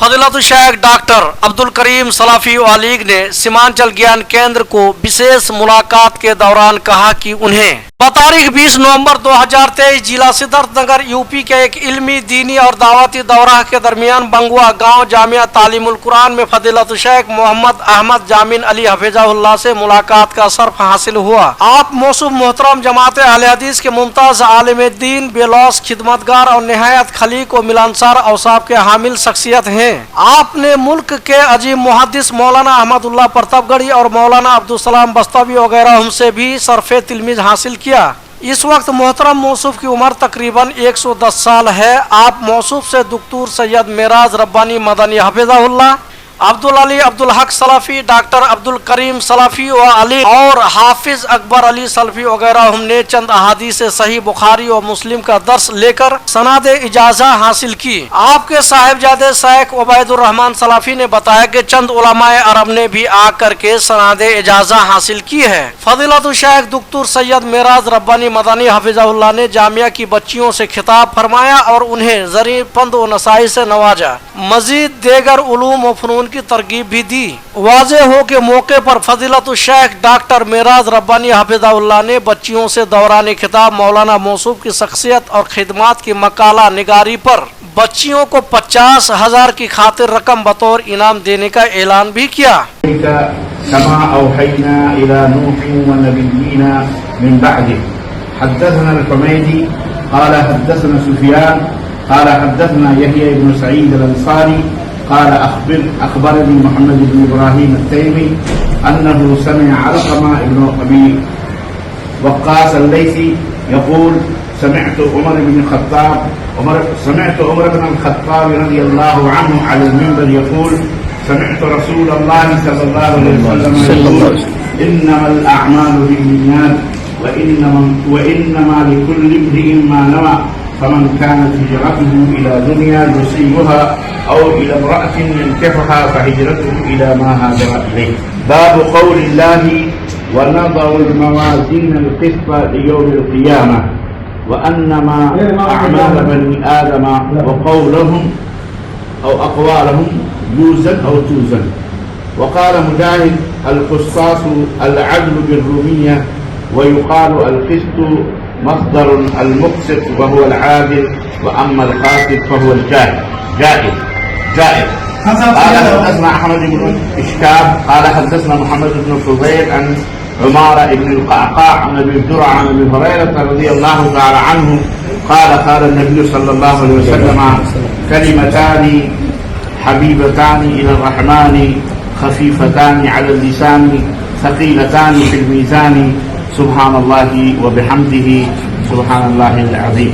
फजीलत शेख डॉक्टर अब्दुल करीम सलाफी वालीग ने सीमांचल ज्ञान केंद्र को विशेष मुलाकात के दौरान कहा कि उन्हें तारीख 20 नवंबर 2023 जिला सिद्धार्थनगर यूपी के एक इल्मी, दीनी और दावती दौरा के दरमियान बंगुआ गांव जामिया तालीमुल कुरान में फजीलत शेख मोहम्मद अहमद जामिन अली हफिज़हुल्लाह से मुलाकात का शर्फ हासिल हुआ। आप मौसूफ मोहतरम जमात अहले हदीस के मुमताज आलिम दीन, बेलौस खिदमतगार और निहायत खलीक व मिलानसार औसाफ के हामिल शख्सियत हैं। आपने मुल्क के अजीम मुहद्दिस मौलाना अहमदुल्लाह प्रतापगढ़ी और मौलाना अब्दुल सलाम बस्तावी वगैरह हमसे भी सरफे तिलमीज हासिल किया। इस वक्त मोहतरम मौसूफ की उम्र तकरीबन 110 साल है। आप मौसूफ से दुक्तूर सैयद मेराज रब्बानी मदनी हफिज़हुल्लाह, अब्दुल अली अब्दुल हक सलाफी, डॉक्टर अब्दुल करीम सलाफी व अली और हाफिज अकबर अली सलाफी वगैरह हमने चंद अहादीस सही बुखारी और मुस्लिम का दर्स लेकर सनाद इजाजा हासिल की। आपके साहिबजादे शेख उबैदुर रहमान सलाफी ने बताया कि चंद उलमाए अरब ने भी आकर के सनाद इजाजा हासिल की है। फजीलत शेख दुक्तूर सैयद मेराज रब्बानी मदनी हफिज़हुल्लाह ने जामिया की बच्चियों से खिताब फरमाया और उन्हें ज़री फंद व नसाई से नवाजा। मजीद देगर उलूम व फनून की तरगीब भी दी। वाज़े हो के मौके पर फजीलत शेख डॉक्टर मेराज रब्बानी हफिज़हुल्लाह ने बच्चियों से दौरान खिताब मौलाना मौसूफ की शख्सियत और खिदमात की मकाला निगारी पर बच्चियों को 50,000 की खातिर रकम बतौर इनाम देने का ऐलान भी किया। قال حدثنا يحيى بن سعيد الأنصاري قال أخبرني محمد بن إبراهيم التيمي أنه سمع علقمة بن أبي وقاص الليثي يقول سمعت عمر بن الخطاب رضي الله عنه على المنبر يقول سمعت رسول الله صلى الله عليه وسلم يقول إنما الأعمال بالنيات وإنما لكل امرئ ما نوى فمن كانت هجرته إلى دنيا يصيبها أو إلى امرأة ينكحها فهجرته إلى ما هاجر إليه. باب قول الله ونضع الموازين القسط ليوم القيامة وأنما أعمال بني آدم وقولهم أو أقوالهم يوزن أو توزن. وقال مجاهد القسطاس العدل بالرومية ويقال القسط مصدر المقسط وهو العادل وأما القاسط فهو الجائز. قال حدثنا أحمد بن إشكاب قال حدثنا محمد بن فضيل عن عمارة بن القعقاع عن أبي الدرع عن أبي هريرة رضي الله تعالى عنه قال النبي صلى الله عليه وسلم كلمتان حبيبتان إلى الرحمن خفيفتان على اللسان ثقيلتان في الميزان سبحان الله وبحمده سبحان الله العظيم.